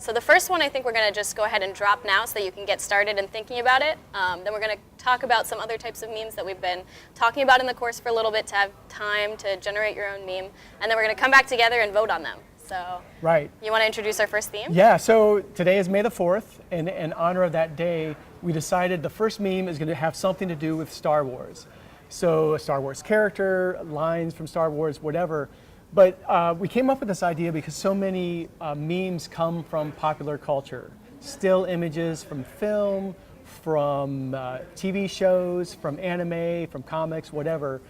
So the first one I think we're going to just go ahead and drop now so that you can get started in thinking about it. Then we're going to talk about some other types of memes that we've been talking about in the course for a little bit to have time to generate your own meme. And then we're going to come back together and vote on them. So right. You want to introduce our first theme? Yeah, so today is May the 4th, and in honor of that day, we decided the first meme is going to have something to do with Star Wars. So a Star Wars character, lines from Star Wars, whatever. But we came up with this idea because so many memes come from popular culture. Still images from film, from TV shows, from anime, from comics, whatever.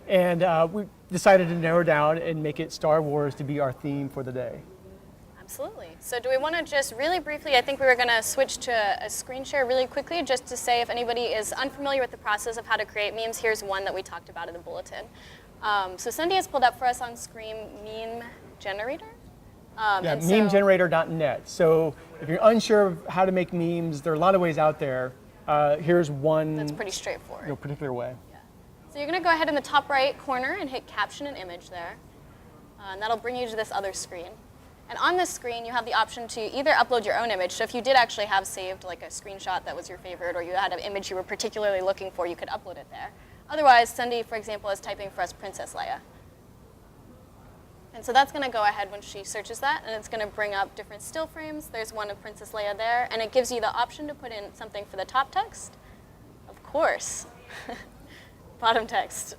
And we decided to narrow down and make it Star Wars to be our theme for the day. Absolutely. So do we want to just really briefly, I think we were going to switch to a screen share really quickly just to say if anybody is unfamiliar with the process of how to create memes, here's one that we talked about in the bulletin. So Cindy has pulled up for us on screen Meme Generator. Yeah, memegenerator.net. So if you're unsure of how to make memes, there are a lot of ways out there. Here's one that's pretty straightforward. Particular way. Yeah. So you're going to go ahead in the top right corner and hit caption an image there. And that'll bring you to this other screen. And on this screen, you have the option to either upload your own image. So if you did actually have saved like a screenshot that was your favorite, or you had an image you were particularly looking for, you could upload it there. Otherwise, Cindy, for example, is typing for us Princess Leia. And so that's going to go ahead when she searches that, and it's going to bring up different still frames. There's one of Princess Leia there, and it gives you the option to put in something for the top text. Of course. Bottom text.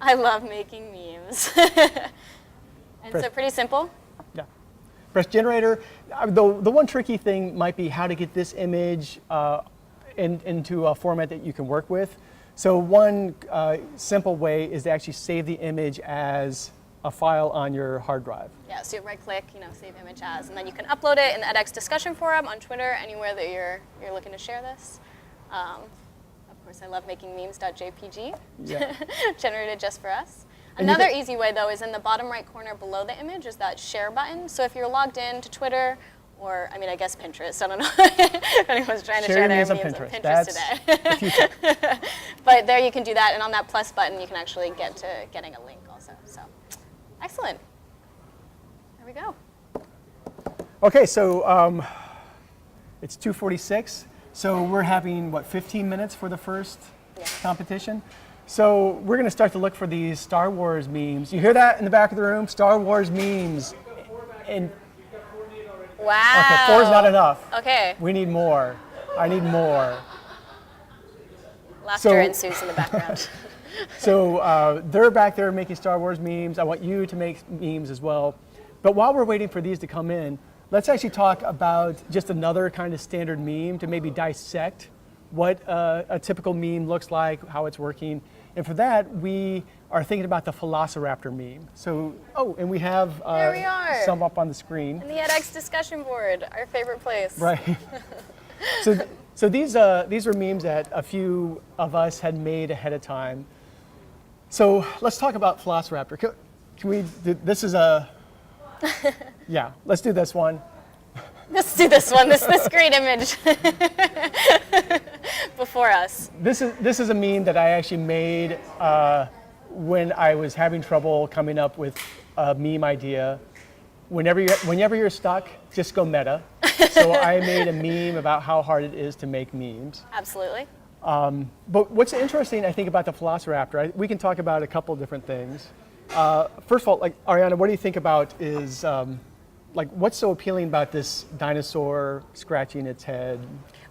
I love making memes. And so pretty simple. Yeah. Press generator. The one tricky thing might be how to get this image into a format that you can work with. So one simple way is to actually save the image as a file on your hard drive. Yeah, so you right-click, save image as, and then you can upload it in the edX discussion forum, on Twitter, anywhere that you're looking to share this. Of course, I love making memes.jpg, yeah. generated just for us. Another easy way, though, is in the bottom right corner below the image is that share button. So if you're logged in to Twitter, or, I guess Pinterest. I don't know if anyone's trying to share their memes on Pinterest today. But there you can do that, and on that plus button, you can actually get to getting a link also. So, excellent. There we go. Okay, so it's 2:46. So we're having, 15 minutes for the first competition? So we're going to start to look for these Star Wars memes. You hear that in the back of the room? Star Wars memes. And wow. Okay, 4's not enough. Okay. We need more. I need more. Laughter ensues in the background. So they're back there making Star Wars memes. I want you to make memes as well. But while we're waiting for these to come in, let's actually talk about just another kind of standard meme to maybe dissect what a typical meme looks like, how it's working. And for that, we are thinking about the Velociraptor meme. So, and we have there we are. Some up on the screen. In the edX discussion board, our favorite place. Right. So these are memes that a few of us had made ahead of time. So let's talk about Velociraptor. Can we, this is a, yeah, let's do this one. Let's do this one, this great image before us. This is a meme that I actually made when I was having trouble coming up with a meme idea. Whenever you're stuck, just go meta. So I made a meme about how hard it is to make memes. Absolutely. But what's interesting, I think, about the Velociraptor, we can talk about a couple different things. First of all, like Ariana, what do you think about is what's so appealing about this dinosaur scratching its head?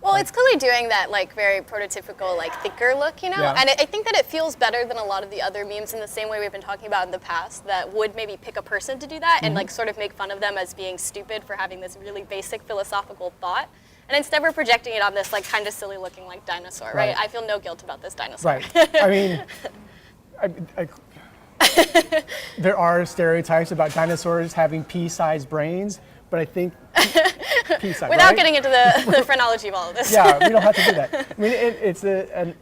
Well, it's clearly doing that very prototypical thinker look, Yeah. And I think that it feels better than a lot of the other memes in the same way we've been talking about in the past that would maybe pick a person to do that and sort of make fun of them as being stupid for having this really basic philosophical thought. And instead we're projecting it on this kind of silly looking dinosaur, right? I feel no guilt about this dinosaur. Right. I mean, there are stereotypes about dinosaurs having pea-sized brains, but I think pea-sized, without getting into the phrenology of all of this. Yeah, we don't have to do that. I mean, it's a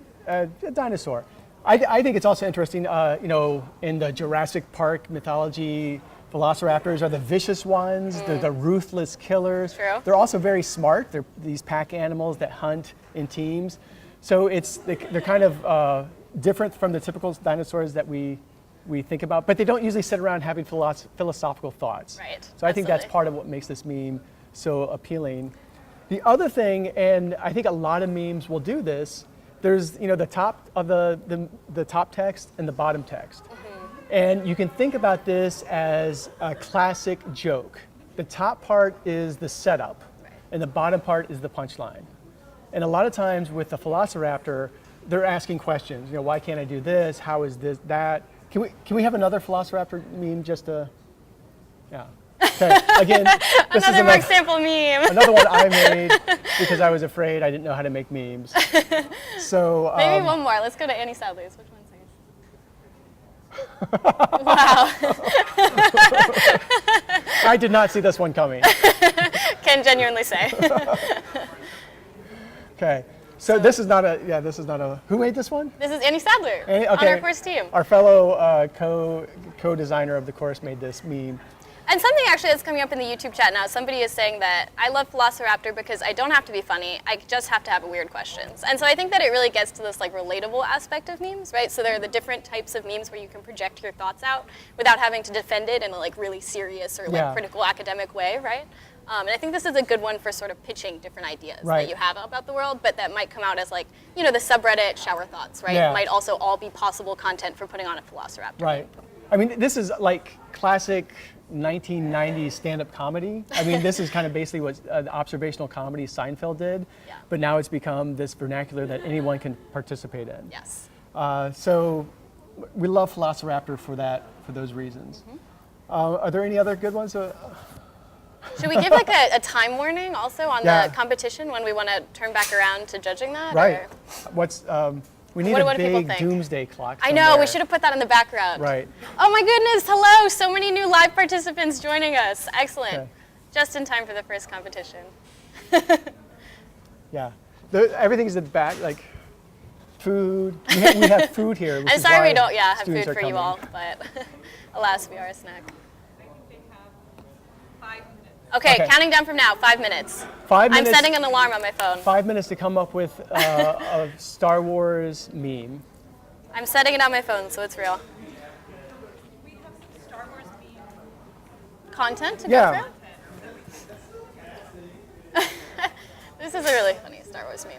dinosaur. I think it's also interesting, in the Jurassic Park mythology, Velociraptors are the vicious ones. They're the ruthless killers. True. They're also very smart. They're these pack animals that hunt in teams. So they're kind of different from the typical dinosaurs that we we think about, but they don't usually sit around having philosophical thoughts. Right, So I think that's absolutely. part of what makes this meme so appealing. The other thing, and I think a lot of memes will do this, there's the top of the top text and the bottom text. And you can think about this as a classic joke. The top part is the setup, and the bottom part is the punchline. And a lot of times with the Velociraptor, they're asking questions. Why can't I do this? How is this, that? Can we have another Velociraptor meme just to, yeah. Okay, again, this Another is Mark Sample meme. another one I made because I was afraid I didn't know how to make memes. So Maybe one more. Let's go to Annie Sadler's. Which one's nice? Wow. I did not see this one coming. Can genuinely say. Okay, so this is not a, who made this one? This is Annie Sadler Annie? on Okay. our course team. Our fellow co-designer of the course made this meme. And something actually that's coming up in the YouTube chat now, somebody is saying that I love Velociraptor because I don't have to be funny, I just have to have weird questions. And so I think that it really gets to this like relatable aspect of memes, right? So there are the different types of memes where you can project your thoughts out without having to defend it in a like really serious or like Yeah. critical academic way, right? And I think this is a good one for sort of pitching different ideas Right. that you have about the world, but that might come out as like, the subreddit shower thoughts, right? Yeah. Might also all be possible content for putting on a Velociraptor. Right. I mean, this is like classic 1990s stand-up comedy. I mean, this is kind of basically what the observational comedy Seinfeld did, Yeah. but now it's become this vernacular that anyone can participate in. Yes. So we love Velociraptor for those reasons. Are there any other good ones? Should we give like a time warning also on Yeah. the competition when we want to turn back around to judging that? Right. Or- We need What a do people big think? doomsday clock. I know, we somewhere. should have put that in the background. Right. Oh my goodness, hello, so many new live participants joining us. Excellent. Okay. Just in time for the first competition. Yeah. Everything's in the back, like food. We have food here. which I'm is sorry why we don't have food students are for you coming. all, but alas, we are a snack. I think they have 5 minutes. Okay, Okay. counting down from now, 5 minutes. 5 I'm minutes. setting an alarm on my phone. 5 minutes to come up with a Star Wars meme. I'm setting it on my phone, so it's real. We have some Star Wars meme Content to go Yeah. through? This is a really funny Star Wars meme.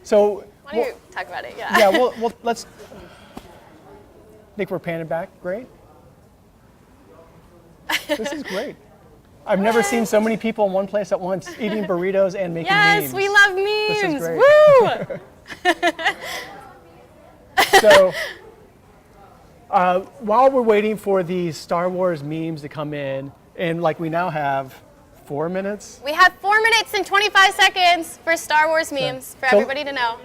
So, Why don't you talk about it? yeah, well, let's. Think we're panning back. Great. This is great. I've never seen so many people in one place at once eating burritos and making Yes, memes. we love This is memes. great. Woo! So, while we're waiting for these Star Wars memes to come in, and like we now have 4 minutes. We have 4 minutes and 25 seconds for Star Wars memes for So- everybody to know.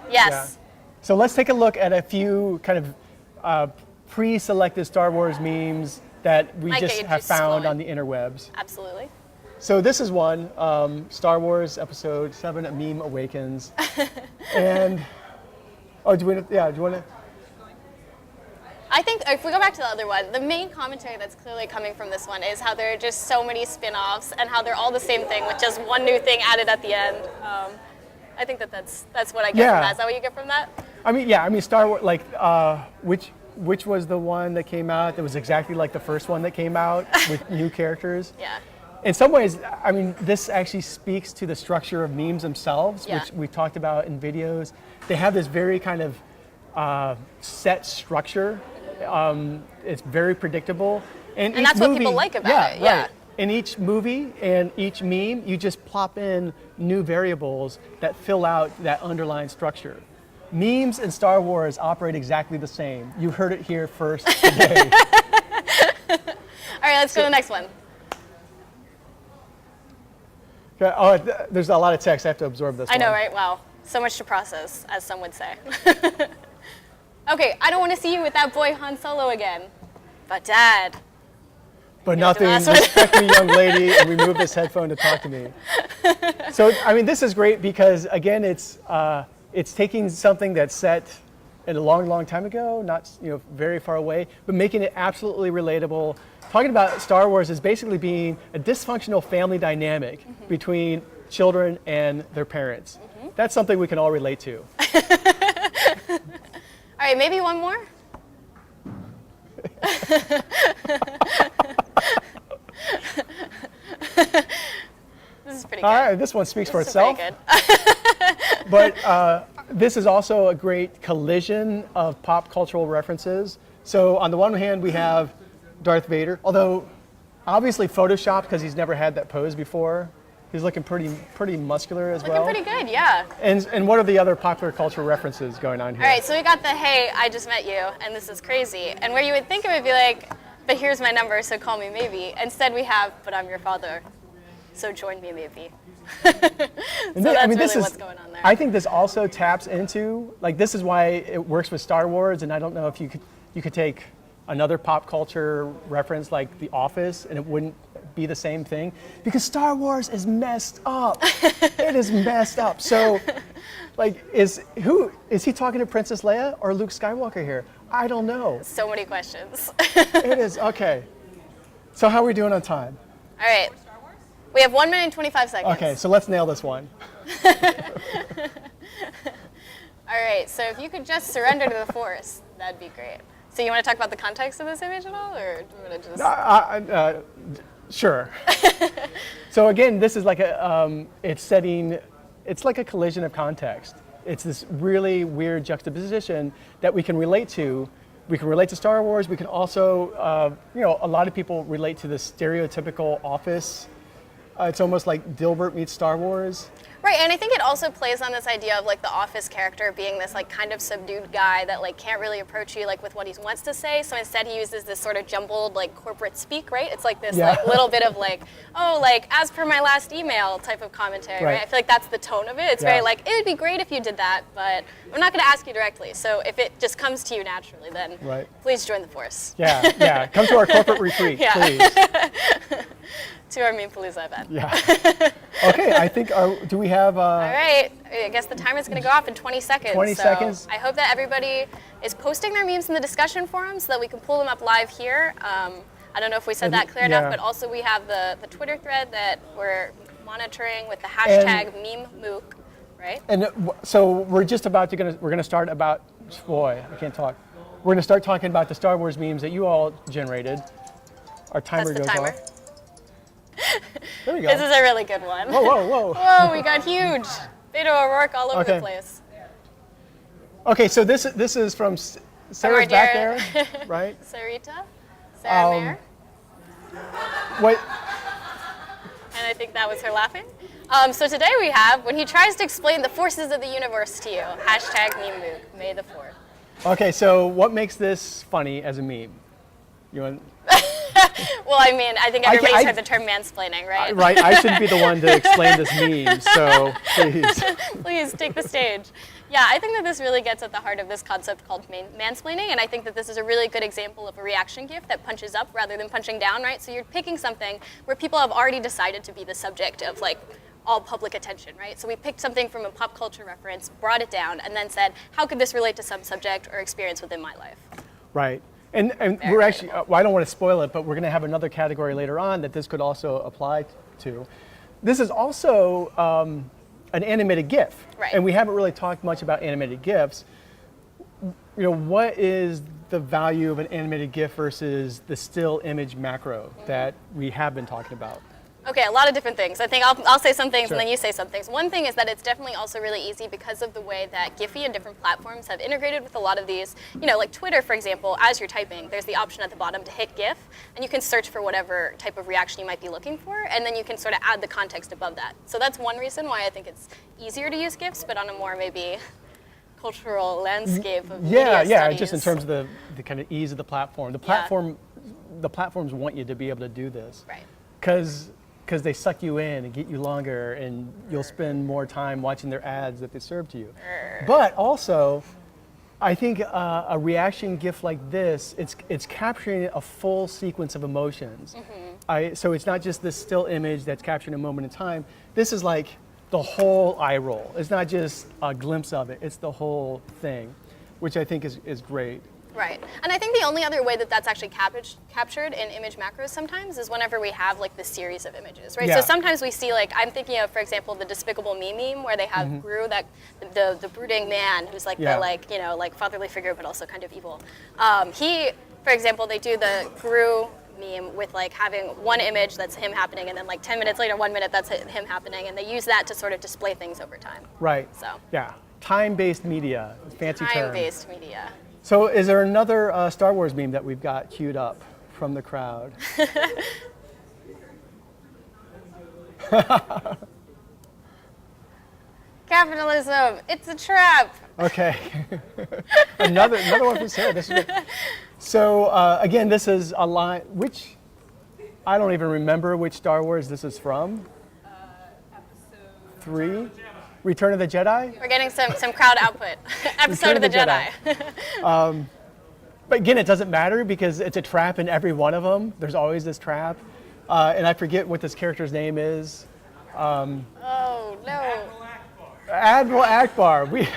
Yes. So let's take a look at a few kind of pre-selected Star Wars memes that we Might get just your have juices found flowing. on the interwebs. Absolutely. So this is one, Star Wars Episode 7, A Meme Awakens. And, do you want to? I think if we go back to the other one, the main commentary that's clearly coming from this one is how there are just so many spin-offs and how they're all the same thing with just one new thing added at the end. I think that's what I get from Yeah. that. Is that what you get from that? I mean, Star Wars, like, which was the one that came out that was exactly like the first one that came out with new characters? Yeah. In some ways, I mean, this actually speaks to the structure of memes themselves, Yeah. which we talked about in videos. They have this very kind of set structure. It's very predictable. And each that's what movie, people like about it, yeah. Right. In each movie and each meme, you just plop in new variables that fill out that underlying structure. Memes and Star Wars operate exactly the same. You heard it here first today. All right, let's go to the next one. Okay, oh, there's a lot of text. I have to absorb this I know, one. right? Wow. So much to process, as some would say. Okay, I don't want to see you with that boy Han Solo again. But Dad. But Yeah, do the nothing, last one. respect me, young lady, and remove this headphone to talk to me. So, I mean, this is great because, again, it's taking something that's set in a long, long time ago, not very far away, but making it absolutely relatable. Talking about Star Wars as basically being a dysfunctional family dynamic between children and their parents. That's something we can all relate to. All right, maybe one more? This is pretty good. All right, this one speaks for This is pretty itself. good. But this is also a great collision of pop cultural references. So on the one hand, we have Darth Vader, although obviously photoshopped because he's never had that pose before. He's looking pretty muscular as well. Looking pretty good, yeah. And what are the other popular cultural references going on here? All right, so we got the, hey, I just met you, and this is crazy. And where you would think it would be like, but here's my number, so call me maybe. Instead we have, but I'm your father, so join me maybe. So that's really what's going on there. I think this also taps into, like, this is why it works with Star Wars, and I don't know if you could take another pop culture reference like The Office and it wouldn't be the same thing, because Star Wars is messed up. It is messed up. So, like, is he talking to Princess Leia or Luke Skywalker here? I don't know. So many questions. It is, okay. So how are we doing on time? All right. We have 1 minute and 25 seconds. Okay, so let's nail this one. All right, so if you could just surrender to the Force, that'd be great. So you want to talk about the context of this image at all, or do you want to just... Sure. So again, this is like it's like a collision of context. It's this really weird juxtaposition that we can relate to. We can relate to Star Wars. We can also, a lot of people relate to the stereotypical Office. It's almost like Dilbert meets Star Wars. Right, and I think it also plays on this idea of like the Office character being this like kind of subdued guy that like can't really approach you like with what he wants to say. So instead he uses this sort of jumbled like corporate speak, right? It's like this like little bit of like, oh, like as per my last email type of commentary, right? I feel like that's the tone of it. It's very like, it would be great if you did that, but I'm not going to ask you directly. So if it just comes to you naturally, then please join the Force. Yeah. Come to our corporate retreat, please. To our Meme-Palooza event. Yeah. Okay, I think, do we have... All right, I guess the timer's going to go off in 20 seconds. 20 seconds. I hope that everybody is posting their memes in the discussion forum so that we can pull them up live here. I don't know if we said that clear enough, but also we have the Twitter thread that we're monitoring with the hashtag MemeMook, right? And so we're just about to, we're going to start about, boy, I can't talk. We're going to start talking about the Star Wars memes that you all generated. Our timer That's the goes timer. off. There we go. This is a really good one. Whoa. Whoa, we got huge. Beto O'Rourke all over the place. Okay, so this is from Sarah's back there, right? Sarita? Sarah Mayer? What? And I think that was her laughing. So today we have, when he tries to explain the forces of the universe to you, hashtag MemeMook, May the 4th. Okay, so what makes this funny as a meme? You want? Well, I mean, I think everybody's heard the term mansplaining, right? Right, I shouldn't be the one to explain this meme, so please. Please, take the stage. Yeah, I think that this really gets at the heart of this concept called mansplaining, and I think that this is a really good example of a reaction GIF that punches up rather than punching down, right? So you're picking something where people have already decided to be the subject of, like, all public attention, right? So we picked something from a pop culture reference, brought it down, and then said, how could this relate to some subject or experience within my life? Right. And we're actually, well, I don't want to spoil it, but we're going to have another category later on that this could also apply to. This is also an animated GIF. Right. And we haven't really talked much about animated GIFs. You know, what is the value of an animated GIF versus the still image macro that we have been talking about? Okay, a lot of different things. I think I'll say some things Sure. and then you say some things. One thing is that it's definitely also really easy because of the way that Giphy and different platforms have integrated with a lot of these, you know, like Twitter, for example, as you're typing, there's the option at the bottom to hit GIF, and you can search for whatever type of reaction you might be looking for, and then you can sort of add the context above that. So that's one reason why I think it's easier to use GIFs, but on a more maybe cultural landscape of media studies. Just in terms of the kind of ease of the platform. The platforms want you to be able to do this. Right. Because they suck you in and get you longer, and you'll spend more time watching their ads that they serve to you. But also, I think a reaction GIF like this, it's capturing a full sequence of emotions. So it's not just this still image that's capturing a moment in time. This is like the whole eye roll. It's not just a glimpse of it, it's the whole thing, which I think is great. Right, and I think the only other way that that's actually captured in image macros sometimes is whenever we have like the series of images, right? Yeah. So sometimes we see like, I'm thinking of, for example, the Despicable Me meme where they have Gru, that the brooding man who's like the like, you know, like fatherly figure but also kind of evil. for example, they do the Gru meme with like having one image that's him happening, and then like 10 minutes later, 1 minute that's him happening, and they use that to sort of display things over time. Right. So. Yeah. Time-based media, fancy term. Time-based media. So is there another Star Wars meme that we've got queued up from the crowd? Capitalism, it's a trap. Okay. another one from Sarah. This is great. So again, this is a line, which, I don't even remember which Star Wars this is from. Episode 3? Return of the Jedi? We're getting some crowd output. Episode of the Jedi. But again, it doesn't matter because it's a trap in every one of them. There's always this trap. And I forget what this character's name is. Oh, no. Admiral Akbar. We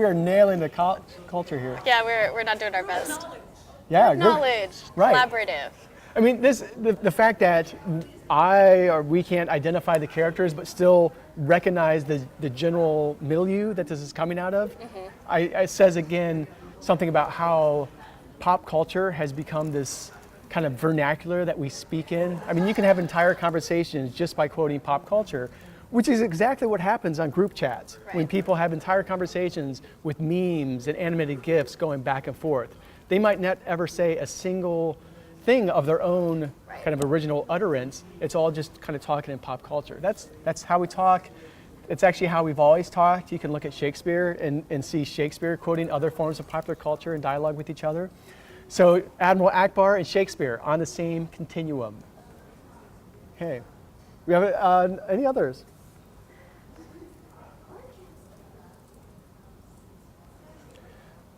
are nailing the culture here. Yeah, we're not doing our best. Yeah, good. Knowledge, Right. collaborative. I mean, the fact that we can't identify the characters, but still recognize the general milieu that this is coming out of, it says again something about how pop culture has become this kind of vernacular that we speak in. I mean, you can have entire conversations just by quoting pop culture, which is exactly what happens on group chats when Right. people have entire conversations with memes and animated GIFs going back and forth. They might not ever say a single thing of their own Right. kind of original utterance. It's all just kind of talking in pop culture. That's how we talk. It's actually how we've always talked. You can look at Shakespeare and see Shakespeare quoting other forms of popular culture and dialogue with each other. So Admiral Akbar and Shakespeare on the same continuum. Okay, we have any others?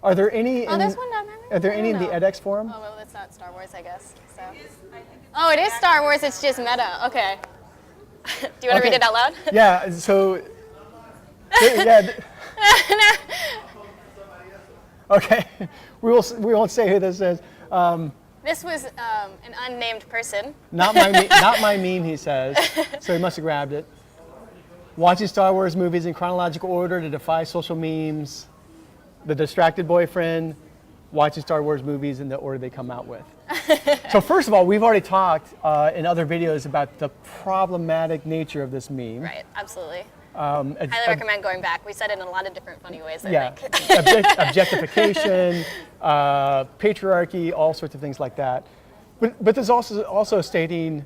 Are there any? Oh, there's one down there. Are there I any in don't the know. edX forum? Oh, well, that's not Star Wars, I guess. So. Oh, it is Star Wars. It's just meta. Okay. Do you want to read it out loud? Yeah. So. Yeah. Okay. We won't say who this is. This was an unnamed person. Not my meme. He says. So he must have grabbed it. Watching Star Wars movies in chronological order to defy social memes. The distracted boyfriend, watching Star Wars movies in the order they come out with. So first of all, we've already talked in other videos about the problematic nature of this meme. Right. Absolutely. Highly Highly recommend going back. We said it in a lot of different funny ways, I Yeah, think. objectification, patriarchy, all sorts of things like that. But there's also stating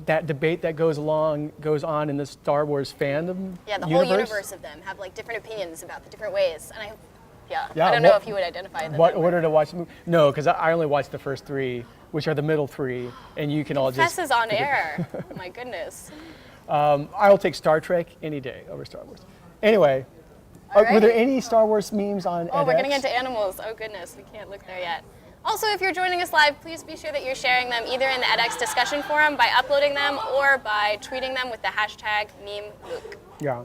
that debate that goes on in the Star Wars fandom. Yeah, the whole universe of them have like different opinions about the different ways, and Yeah, I don't know if you would identify them. What order to watch the movie? No, because I only watched the first 3, which are the middle 3, and you can all just. Fess is on air. My goodness. I will take Star Trek any day over Star Wars. Anyway, Alrighty. were there any Star Wars memes on Oh, we're edX? getting into animals. Oh goodness, we can't look there yet. Also, if you're joining us live, please be sure that you're sharing them either in the edX discussion forum by uploading them or by tweeting them with the hashtag #MemeLuke. Yeah.